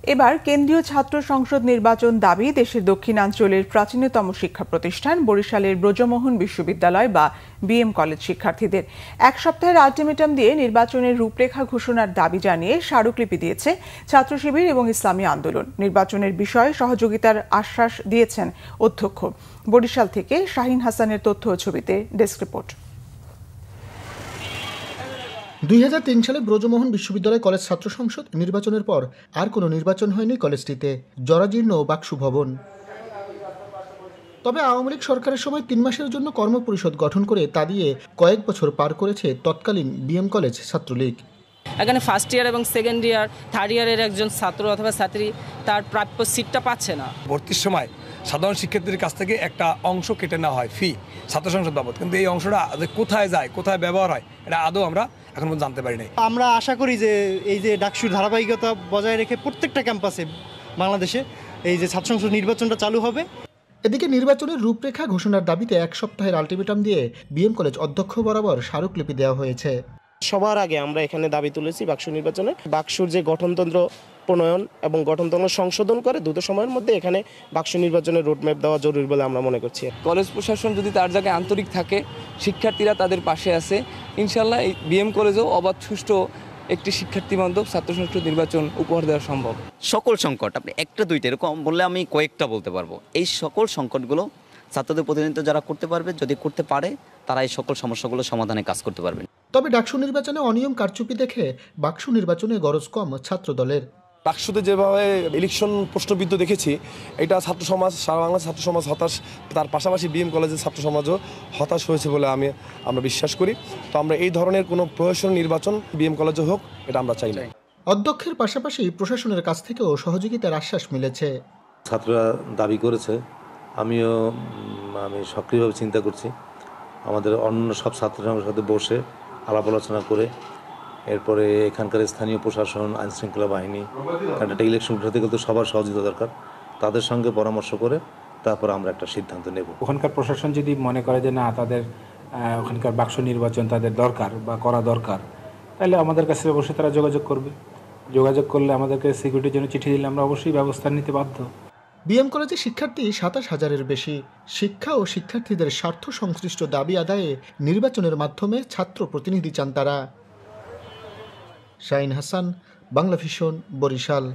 এবার কেন্দ্রীয় ছাত্র সংসদ নির্বাচন দাবি দেশের দক্ষিণাঞ্চলের প্রাচীনতম শিক্ষা প্রতিষ্ঠান বরিশালের ব্রজমোহন বিশ্ববিদ্যালয় বা বিএম কলেজ শিক্ষার্থীদের এক সপ্তাহের আলটিমেটাম দিয়ে নির্বাচনের রূপরেখা ঘোষণার দাবি জানিয়ে স্মারকলিপি দিয়েছে ছাত্র শিবির এবং ইসলামী আন্দোলন। নির্বাচনের বিষয়ে সহযোগিতার আশ্বাস দিয়েছেন অধ্যক্ষ। বরিশাল থেকে শাহিন হাসানের তথ্য ও ছবিতে ডেস্ক রিপোর্ট। 2003 সালে ব্রজমোহন বিশ্ববিদ্যালয় কলেজ ছাত্র সংসদ নির্বাচনের পর আর কোনো নির্বাচন হয়নি কলেজটিতে। জরাজীর্ণ বাকসু ভবন। তবে আওয়ামী লীগ সরকারের সময় 3 মাসের জন্য কর্মপরিষদ গঠন করে তা দিয়ে কয়েক বছর পার করেছে তৎকালীন বিএম কলেজ ছাত্রলীগ। এখানে ফার্স্ট ইয়ার এবং সেকেন্ড ইয়ার থার্ড ইয়ারের একজন ছাত্র অথবা ছাত্রী তার প্রাপ্য সিটটা পাচ্ছে না। ভর্তির সময় সাধারণ শিক্ষার্থীদের কাছ থেকে একটা অংশ কেটে নেওয়া হয় ফি, ছাত্র সংসদ বাবদ, কিন্তু এই অংশটা কোথায় যায়, কোথায় ব্যবহার হয়, এটা আদৌ আমরা এখন পর্যন্ত জানতে পারি নাই। আমরা আশা করি যে এই যে ডাকসুর ধারাবাহিকতা বজায় রেখে প্রত্যেকটা ক্যাম্পাসে বাংলাদেশে এই যে ছাত্র সংসদ নির্বাচনটা চালু হবে। এদিকে নির্বাচনের রূপরেখা ঘোষণার দাবিতে এক সপ্তাহের আলটিমেটাম দিয়ে বিএম কলেজ অধ্যক্ষ বরাবর স্মারকলিপি দেওয়া হয়েছে। সবার আগে আমরা এখানে দাবি তুলেছি বাকসু নির্বাচনে, বাকসুর যে গঠনতন্ত্র প্রণয়ন এবং গঠনতন্ত্র সংশোধন করে দ্রুত সময়ের মধ্যে এখানে বাকসু নির্বাচনের রোডম্যাপ দেওয়া জরুরি বলে আমরা মনে করছি। কলেজ প্রশাসন যদি তার জায়গায় আন্তরিক থাকে, শিক্ষার্থীরা তাদের পাশে আছে, ইনশাল্লাহ এই বিএম কলেজেও অবাধ সুষ্ঠু একটি শিক্ষার্থী বান্ধব ছাত্র সংসদ নির্বাচন উপহার দেওয়া সম্ভব। সকল সংকট আপনি একটা দুইটা এরকম বললে আমি কয়েকটা বলতে পারবো। এই সকল সংকটগুলো ছাত্রদের প্রতিনিধিত্ব যারা করতে পারবে, যদি করতে পারে, তারা এই সকল সমস্যাগুলো সমাধানে কাজ করতে পারবেন। তবে ডাকসু নির্বাচনে অনিয়ম কারচুপি দেখে বাকসু নির্বাচনে গরজ কম ছাত্র দলের। ডাকসুতে যেভাবে ইলেকশন প্রশ্নবিদ্ধ দেখেছি, এটা ছাত্র সমাজ, সারা বাংলার ছাত্র সমাজ হতাশ, তার পাশাপাশি বিএম কলেজের ছাত্র সমাজও হতাশ হয়েছে বলে আমরা বিশ্বাস করি। তো আমরা এই ধরনের কোনো প্রহসন নির্বাচন বিএম কলেজে হোক, এটা আমরা চাই না। অধ্যক্ষের পাশাপাশি প্রশাসনের কাছ থেকেও সহযোগিতার আশ্বাস মিলেছে। ছাত্ররা দাবি করেছে, আমি সক্রিয়ভাবে চিন্তা করছি, আমাদের অন্য সব ছাত্রদের সাথে বসে আলাপ আলোচনা করে এরপরে এখানকার স্থানীয় প্রশাসন, আইনশৃঙ্খলা বাহিনী, কারণ একটা ইলেকশন ঘটাতে গেলে তো সবার সহযোগিতা দরকার, তাদের সঙ্গে পরামর্শ করে তারপর আমরা একটা সিদ্ধান্ত নেব। ওখানকার প্রশাসন যদি মনে করে যে না, তাদের ওখানকার বাক্স নির্বাচন তাদের দরকার বা করা দরকার, তাহলে আমাদের কাছে অবশ্যই তারা যোগাযোগ করবে। যোগাযোগ করলে আমাদেরকে সিকিউরিটির জন্য চিঠি দিলে আমরা অবশ্যই ব্যবস্থা নিতে বাধ্য। বিএম কলেজে শিক্ষার্থী 27,000-এর বেশি। শিক্ষা ও শিক্ষার্থীদের স্বার্থ সংশ্লিষ্ট দাবি আদায়ে নির্বাচনের মাধ্যমে ছাত্র প্রতিনিধি চান তারা। শাহিন হাসান, বাংলা ভিশন, বরিশাল।